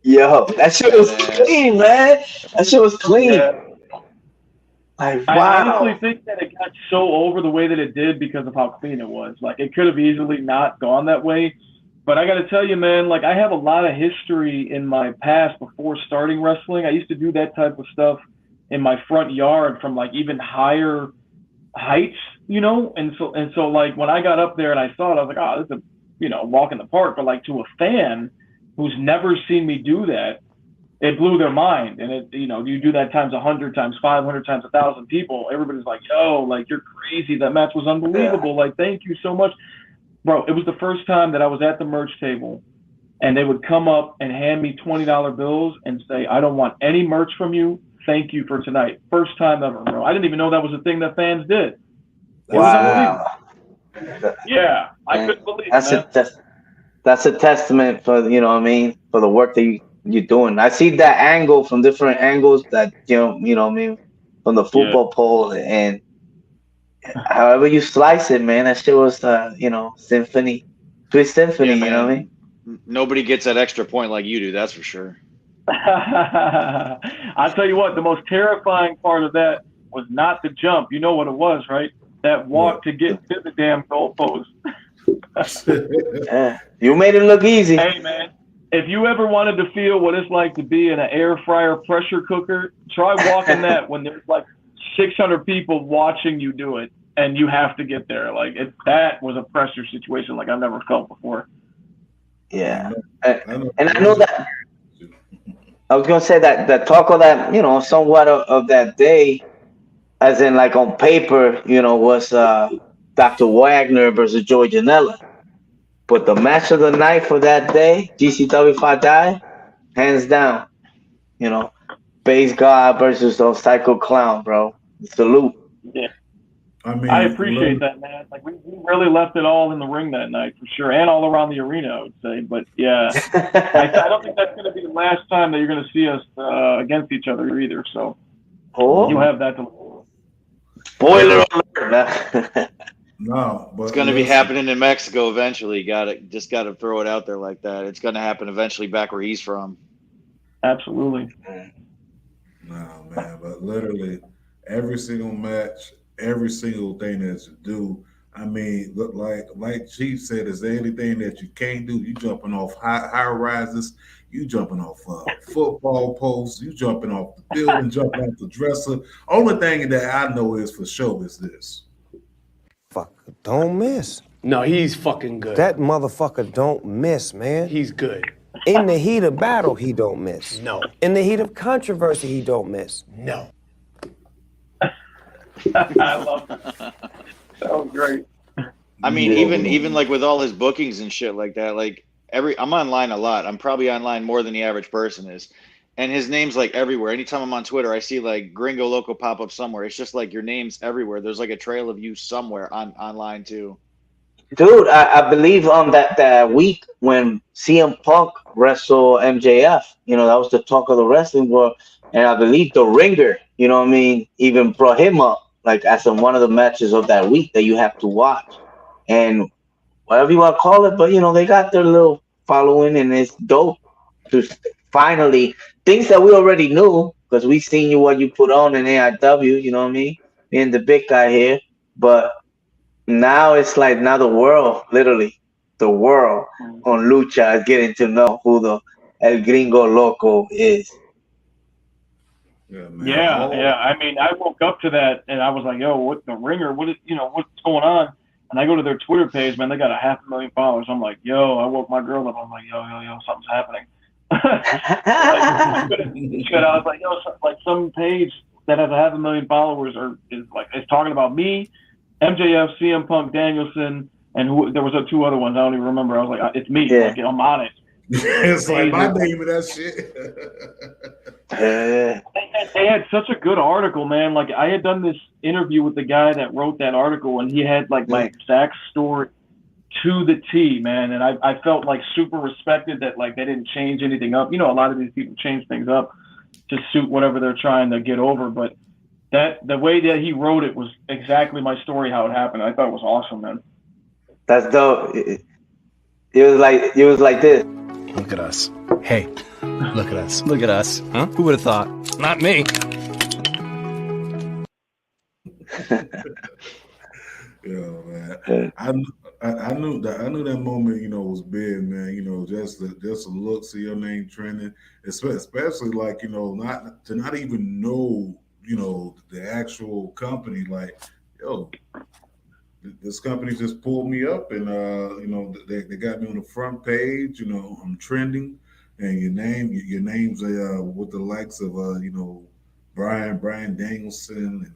Yo, that shit was clean, man. That shit was clean. Yeah. Like, I wow. honestly think that it got so over the way that it did because of how clean it was. Like, it could have easily not gone that way. But I got to tell you, man, like, I have a lot of history in my past before starting wrestling. I used to do that type of stuff in my front yard from, like, even higher heights, And so like, when I got up there and I saw it, I was like, oh, this is a, walk in the park. But, like, to a fan who's never seen me do that, it blew their mind. And it, you do that times 100, times 500, times 1,000 people. Everybody's like, yo, like, you're crazy. That match was unbelievable. Like, thank you so much. Bro, it was the first time that I was at the merch table and they would come up and hand me $20 bills and say, I don't want any merch from you. Thank you for tonight. First time ever, bro. I didn't even know that was a thing that fans did. Wow. Yeah, I couldn't believe it. That's a testament for, for the work that you're doing. I see that angle from different angles that, from the football pole, and however you slice it, man, that shit was, symphony, twist symphony, you know what I mean? Nobody gets that extra point like you do, that's for sure. I'll tell you what, the most terrifying part of that was not the jump. You know what it was, right? That walk to get to the damn goalpost. Yeah, you made it look easy. Hey, man, if you ever wanted to feel what it's like to be in an air fryer pressure cooker, try walking that when there's like 600 people watching you do it and you have to get there. Like, that was a pressure situation like I've never felt before. Yeah. And I know that I was going to say that the talk of that, somewhat of that day, as in like on paper, was Dr. Wagner versus Joey Janela. But the match of the night for that day, GCW 5 Die, hands down, Base God versus Psycho Clown, bro. Salute. Yeah. I appreciate that, man. Like, we really left it all in the ring that night for sure, and all around the arena, I would say. But yeah, I don't think that's going to be the last time that you're going to see us against each other either. So you have that to. Spoiler alert. No, but it's going to be happening in Mexico eventually. Just got to throw it out there like that. It's going to happen eventually back where he's from. Absolutely. No, man, but literally every single match, every single thing that you do, I mean, look, like Chief said, is there anything that you can't do? You jumping off high rises, you jumping off football posts, you jumping off the building, jumping off the dresser. Only thing that I know is for sure is this. Fucker don't miss. No, he's fucking good. That motherfucker don't miss, man. He's good. In the heat of battle, he don't miss. No. In the heat of controversy, he don't miss. No. I love that. That was great. I mean, even like with all his bookings and shit like that, like I'm online a lot. I'm probably online more than the average person is. And his name's like everywhere. Anytime I'm on Twitter, I see like Gringo Loco pop up somewhere. It's just like your name's everywhere. There's like a trail of you somewhere online too. Dude, I believe that week when CM Punk wrestled MJF, that was the talk of the wrestling world. And I believe the Ringer, even brought him up like as in one of the matches of that week that you have to watch, and whatever you want to call it. But they got their little following, and it's dope to finally things that we already knew because we seen what you put on in AIW. You know what I mean? Being the big guy here, but now it's like now the world, literally, the world on Lucha is getting to know who the El Gringo Loco is. Yeah, man. Yeah. I mean, I woke up to that and I was like, yo, what the ringer? What is, what's going on? And I go to their Twitter page, man, they got 500,000 followers. I'm like, yo, I woke my girl up. I'm like, yo, something's happening. I was like, yo, like some page that has 500,000 followers is talking about me, MJF, CM Punk, Danielson, and there was 2 other ones. I don't even remember. I was like, it's me. Yeah. Like, I'm on it. It's like my name of that shit. They had such a good article, man. Like I had done this interview with the guy that wrote that article, and he had like my exact story to the T, man. And I felt like super respected that like they didn't change anything up. A lot of these people change things up to suit whatever they're trying to get over, but the way that he wrote it was exactly my story, how it happened. I thought it was awesome, man. That's dope. It was like this. Look at us. Hey, look at us. Look at us. Huh? Who would have thought? Not me. Yeah, man. I knew that moment, was big, man. Just the looks of your name trending, especially like not even know, the actual company. Like, yo, this company just pulled me up, and they got me on the front page. I'm trending, and your name's with the likes of Brian Danielson and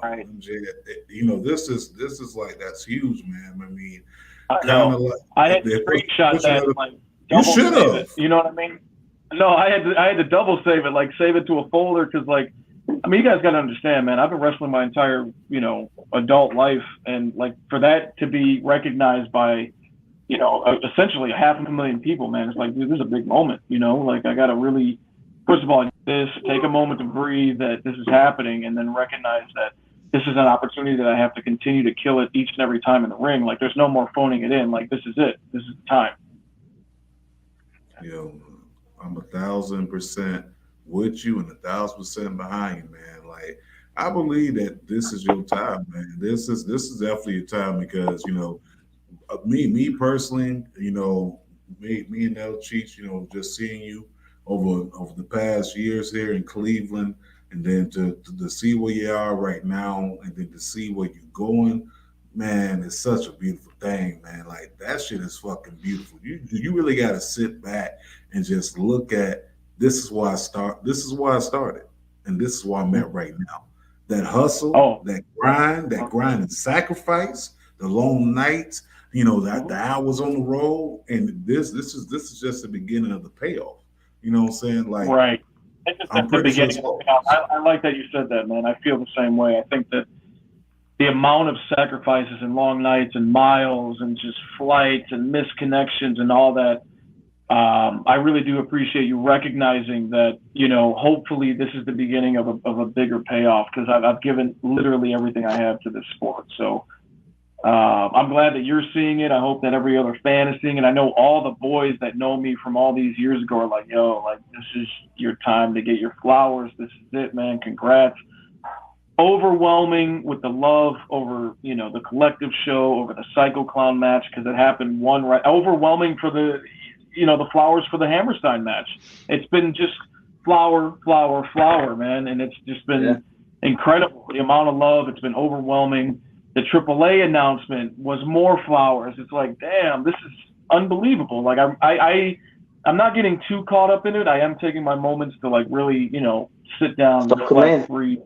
Right. MJ. This is like that's huge, man. I mean, I know. Like, I had to screenshot that. Like, you should have. You know what I mean? No, I had to double save it, like save it to a folder, because like, I mean, you guys got to understand, man. I've been wrestling my entire, adult life, and like for that to be recognized by, essentially 500,000 people, man, it's like, dude, this is a big moment. Like I got to really, first of all, take a moment to breathe that this is happening, and then recognize that this is an opportunity that I have to continue to kill it each and every time in the ring. Like there's no more phoning it in. Like this is it. This is the time. I'm 1,000% with you and 1,000% behind you, man. Like I believe that this is your time, man. This is definitely your time because me personally, me and El Cheech, just seeing you over the past years here in Cleveland, and then to see where you are right now, and then to see where you're going, man, it's such a beautiful thing, man. Like that shit is fucking beautiful. You really got to sit back and just look at this is why I started, and this is where I'm at right now. That hustle, that grind and sacrifice, the long nights, the hours on the road, and this is just the beginning of the payoff. You know what I'm saying? Like, right. It's just the beginning. I like that you said that, man. I feel the same way. I think that the amount of sacrifices and long nights and miles and just flights and misconnections and all that, I really do appreciate you recognizing that, hopefully this is the beginning of a bigger payoff, because I've given literally everything I have to this sport. So I'm glad that you're seeing it. I hope that every other fan is seeing it. I know all the boys that know me from all these years ago are like, yo, like this is your time to get your flowers. This is it, man. Congrats. Overwhelming with the love over, the collective show, over the Psycho Clown match, because it happened overwhelming for the, the flowers for the Hammerstein match. It's been just flower, man. And it's just been incredible. The amount of love, it's been overwhelming. The AAA announcement was more flowers. It's like, damn, this is unbelievable. Like I'm not getting too caught up in it. I am taking my moments to like really, sit down, reflect, breathe,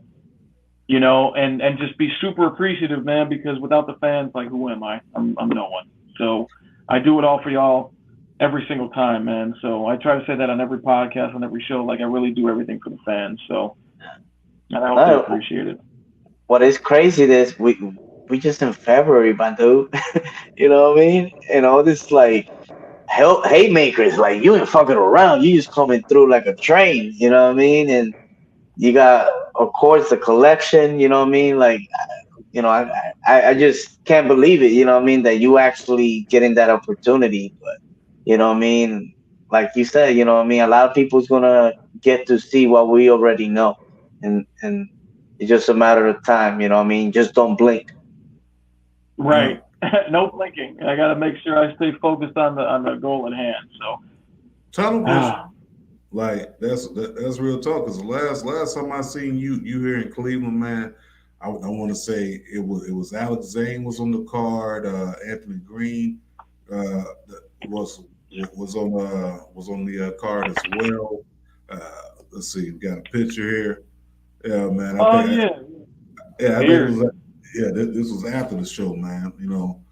and just be super appreciative, man, because without the fans, like, who am I? I'm no one. So I do it all for y'all every single time, man. So I try to say that on every podcast, on every show. Like I really do everything for the fans. So and I hope they appreciate it. What is crazy is we just in February, man, dude. You know what I mean? And all this like haymakers, like you ain't fucking around. You just coming through like a train. You know what I mean? And you got, of course, the collection. You know what I mean? Like, you know, I just can't believe it. You know what I mean? That you actually getting that opportunity. But you know what I mean? Like you said, you know what I mean? A lot of people's gonna get to see what we already know, and it's just a matter of time. You know what I mean? Just don't blink. Right. No blinking. I got to make sure I stay focused on the goal in hand. So, tunnel vision. Like that's real talk. Cause the last time I seen you here in Cleveland, man, I want to say it was Alex Zane was on the card. Anthony Green was on the card as well. Let's see, we got a picture here. Yeah, man. I think this was after the show, man. You know,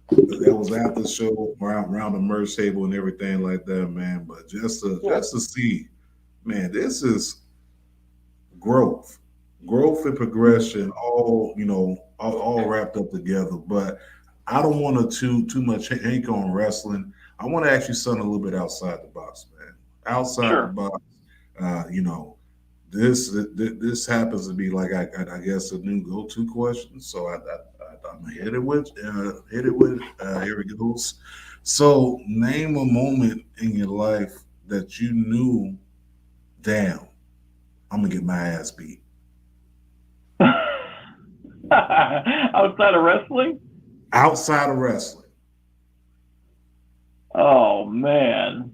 that was after the show, around the merch table and everything like that, man. But just to see, man, this is growth and progression, all wrapped up together. But I don't want to too much hank on wrestling. I want to ask you something a little bit outside the box, man. Outside the box, this happens to be like I guess a new go-to question. So I'm gonna hit it with here it goes. So name a moment in your life that you knew, damn, I'm gonna get my ass beat. Outside of wrestling? Outside of wrestling. Oh man.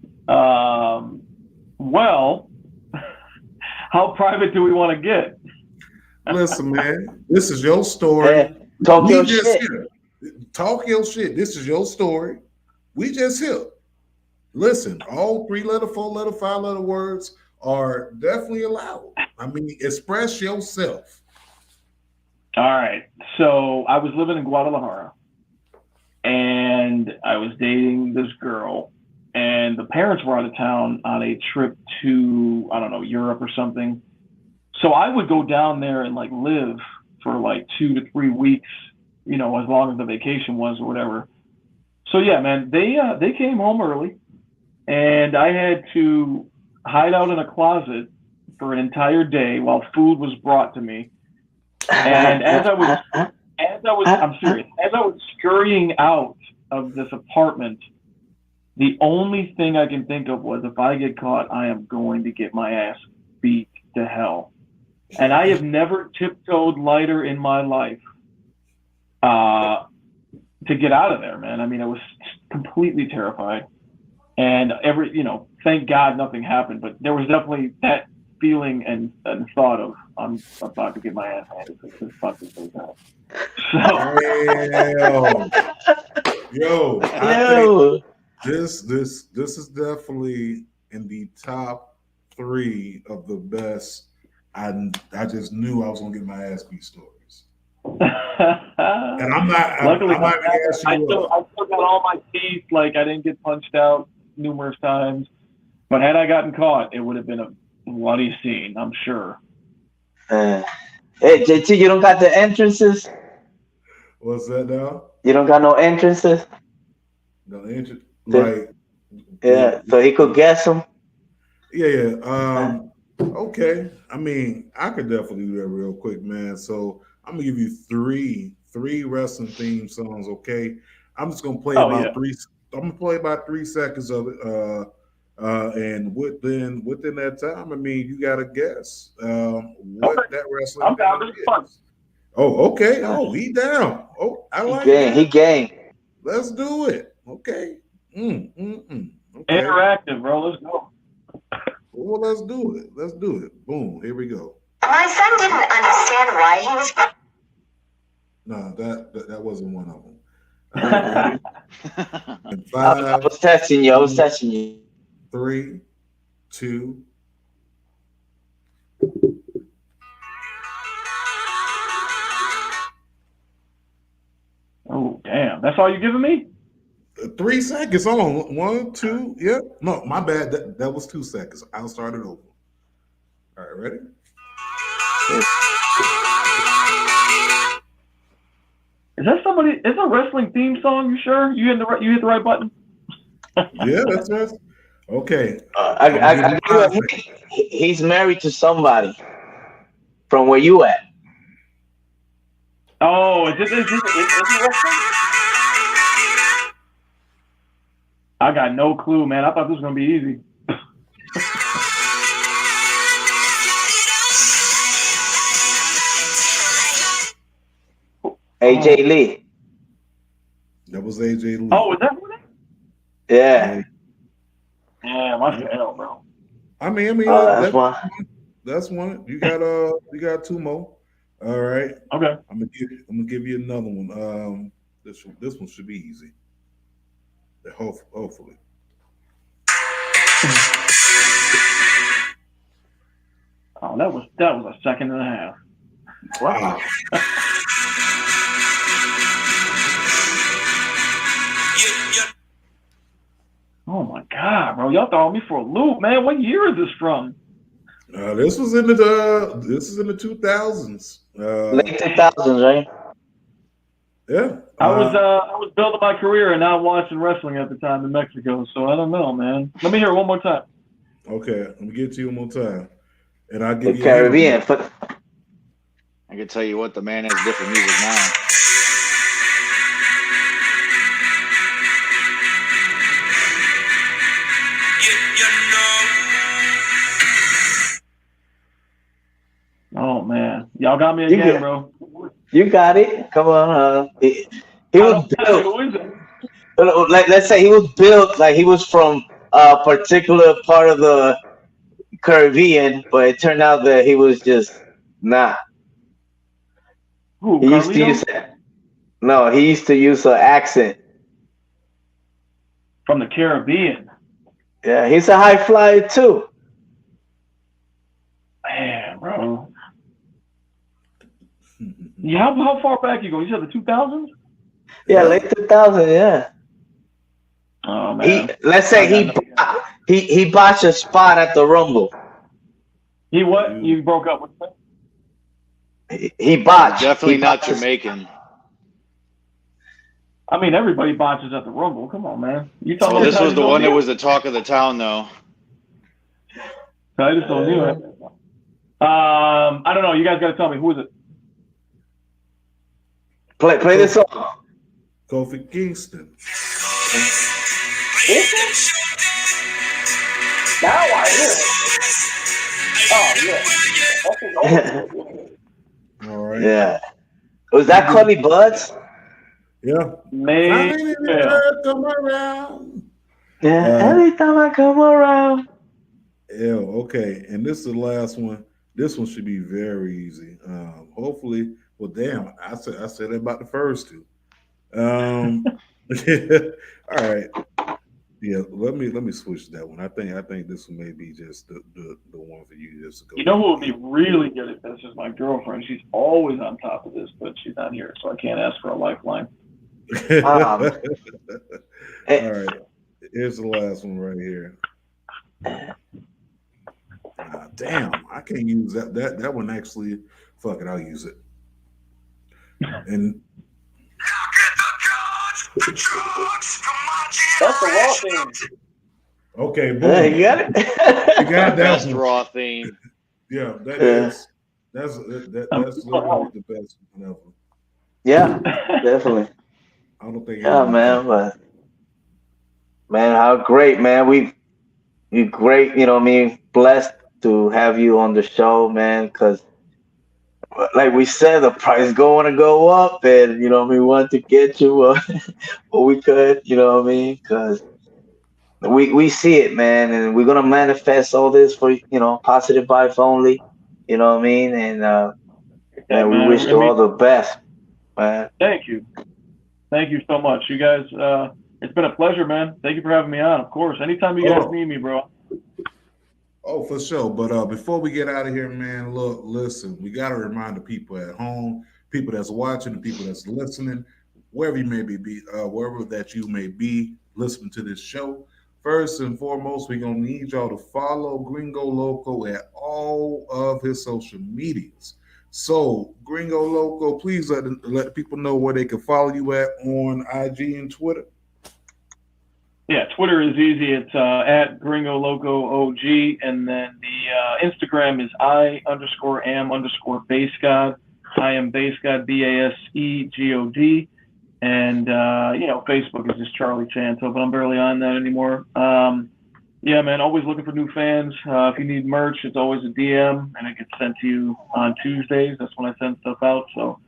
Well, how private do we want to get? Listen, man, this is your story. Talk your shit. Talk your shit. This is your story. We just here. Listen, all 3-letter, 4-letter, 5-letter words are definitely allowed. I mean, express yourself. All right. So I was living in Guadalajara, and I was dating this girl, and the parents were out of town on a trip to, I don't know, Europe or something. So I would go down there and like live for like 2 to 3 weeks, you know, as long as the vacation was or whatever. So yeah, man, they came home early, and I had to hide out in a closet for an entire day while food was brought to me. And as I was scurrying out of this apartment, the only thing I can think of was, if I get caught, I am going to get my ass beat to hell. And I have never tiptoed lighter in my life to get out of there, man. I mean, I was completely terrified. And thank God nothing happened, but there was definitely that feeling and thought of, I'm about to get my ass handed to this fucking thing out. Yo, I think this is definitely in the top 3 of the best. I just knew I was gonna get my ass beat stories. And I'm not. Luckily, I still got all my teeth. Like, I didn't get punched out numerous times, but had I gotten caught, it would have been a bloody scene, I'm sure. Hey, JT, you don't got the entrances? What's that now? You don't got no entrances? No entrance, like. Yeah, so he could guess them. Yeah. Okay. I mean, I could definitely do that real quick, man. So I'm gonna give you three wrestling theme songs. Okay. I'm just gonna play about 3. I'm gonna play about 3 seconds of it. And within that time, I mean, you gotta guess what that wrestling theme is. Oh, okay. Oh, he down. Oh, I like that. He game. Let's do it. Okay. Okay. Interactive, bro. Let's go. Well, let's do it. Boom. Here we go. My son didn't understand why he was. No, that wasn't one of them. And 5, I was testing you. 3, 2. Oh, damn. That's all you giving me? 3 seconds. Hold on. 1, 2. Yep. No, my bad. That was 2 seconds. I'll start it over. All right, ready? Is that somebody? Is a wrestling theme song? You sure? You hit the right button? Yeah, that's right. Okay. He's married to somebody. from where you at. Oh, is it wrestling? I got no clue, man. I thought this was gonna be easy. AJ Lee. That was AJ Lee. Oh, was that one? Yeah. Yeah, my fail, bro. I mean, that's one. That's one. You got two more. All right. Okay. I'm gonna give you another one. This one should be easy. Hopefully. Oh, that was a second and a half. Wow. Oh my God, bro! Y'all throwing me for a loop, man. What year is this from? This was in the 2000s. Late 2000s, right? Yeah. I was building my career and not watching wrestling at the time in Mexico, so I don't know, man. Let me hear it one more time. Okay, let me get to you one more time, and I'll give The you Caribbean. I can tell you what, the man has different music now. Oh man, y'all got me again, bro. You got it. Come on. He was built. Who is it? Like, let's say he was built like he was from a particular part of the Caribbean, but it turned out that he was just not. Who? He used to use he used to use an accent from the Caribbean. Yeah, he's a high flyer too. Man, bro. Yeah, how far back you go? You said the 2000s? Yeah, late 2000s. Yeah. Oh man. Let's say he botched a spot at the Rumble. He what? You broke up with him? He botched. Definitely not Jamaican. I mean, everybody botches at the Rumble. Come on, man. You Oh, this was the one that was the talk of the town, though. I just don't do it. I don't know. You guys got to tell me. Who is it? Play this song. Kofi Kingston. Now I hear it. Oh, yeah. All right. Yeah. Was that Collie Buds? Yeah. Maybe. Come around. Yeah. Every time I come around. Yeah. Okay. And this is the last one. This one should be very easy. Hopefully. Well, damn. I said that about the first two. All right. Yeah, let me switch that one. I think this one may be just the one for you just to go. You know who would be really good at this is my girlfriend. She's always on top of this, but she's not here, so I can't ask for a lifeline. All right. Here's the last one right here. Damn, I can't use that one actually. Fuck it, I'll use it. And that's the Raw theme. Okay, boom. You got it. You got that Best one. Raw theme. Yeah, that's literally the best one ever. Yeah, definitely. I don't think. Yeah, man, but man, how great, man. You great. You know what I mean? Blessed to have you on the show, man. Because like we said, the price going to go up, and you know what I mean. We want to get you what we could. You know what I mean? Because we see it, man, and we're gonna manifest all this for positive vibes only. You know what I mean? And we wish you all the best, man. Thank you so much, you guys. It's been a pleasure, man. Thank you for having me on. Of course, anytime you guys need me, bro. Oh, for sure. But before we get out of here, man, listen, we got to remind the people at home, people that's watching, the people that's listening, wherever you may be, wherever that you may be listening to this show. First and foremost, we're going to need y'all to follow Gringo Loco at all of his social medias. So, Gringo Loco, please let people know where they can follow you at on IG and Twitter. Yeah, Twitter is easy. It's at Gringo Loco OG, and then the Instagram is I_am_base_god. I am base god, BASEGOD, and Facebook is just Charlie Chanto, but I'm barely on that anymore. Yeah, man, always looking for new fans. If you need merch, it's always a DM, and it gets sent to you on Tuesdays. That's when I send stuff out. So,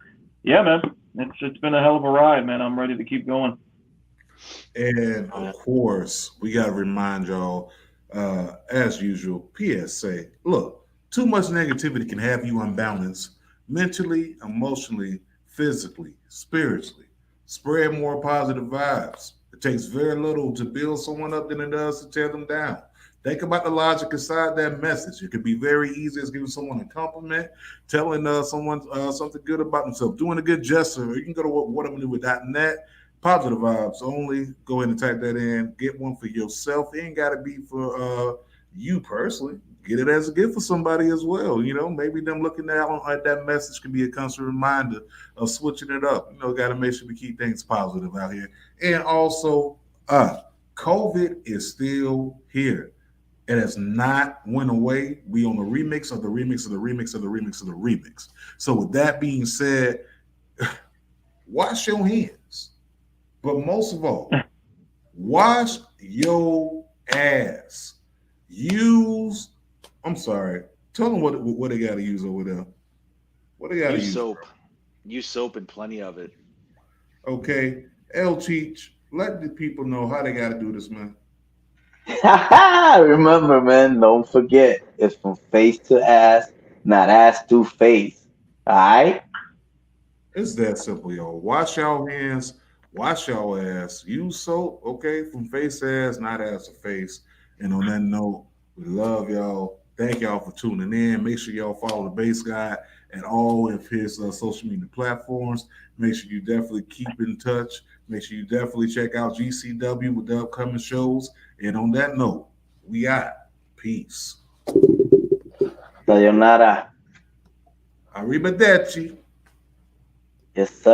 yeah, man, it's been a hell of a ride, man. I'm ready to keep going. And of course, we got to remind y'all, as usual, PSA. Look, too much negativity can have you unbalanced mentally, emotionally, physically, spiritually. Spread more positive vibes. It takes very little to build someone up than it does to tear them down. Think about the logic inside that message. It could be very easy as giving someone a compliment, telling someone something good about themselves, doing a good gesture. You can go to whatamaniwa.net. Positive vibes only. Go ahead and type that in. Get one for yourself. It ain't got to be for you personally. Get it as a gift for somebody as well. Maybe them looking at that message can be a constant reminder of switching it up. Got to make sure we keep things positive out here. And also, COVID is still here. It has not went away. We on the remix of the remix of the remix of the remix of the remix. So with that being said, wash your hands. But most of all, wash your ass. Tell them what they got to use over there. What they got to use? Soap. Use soap and plenty of it. Okay. El Cheech, let the people know how they got to do this, man. Remember, man, don't forget, it's from face to ass, not ass to face. All right? It's that simple, y'all. Wash your hands, wash your ass, use soap, okay, from face to ass, not ass to face. And on that note, we love y'all. Thank y'all for tuning in. Make sure y'all follow the Base Guy at all of his social media platforms. Make sure you definitely keep in touch. Make sure you definitely check out GCW with the upcoming shows. And on that note, we out. Peace. Sayonara. Arrivederci. Yes, sir.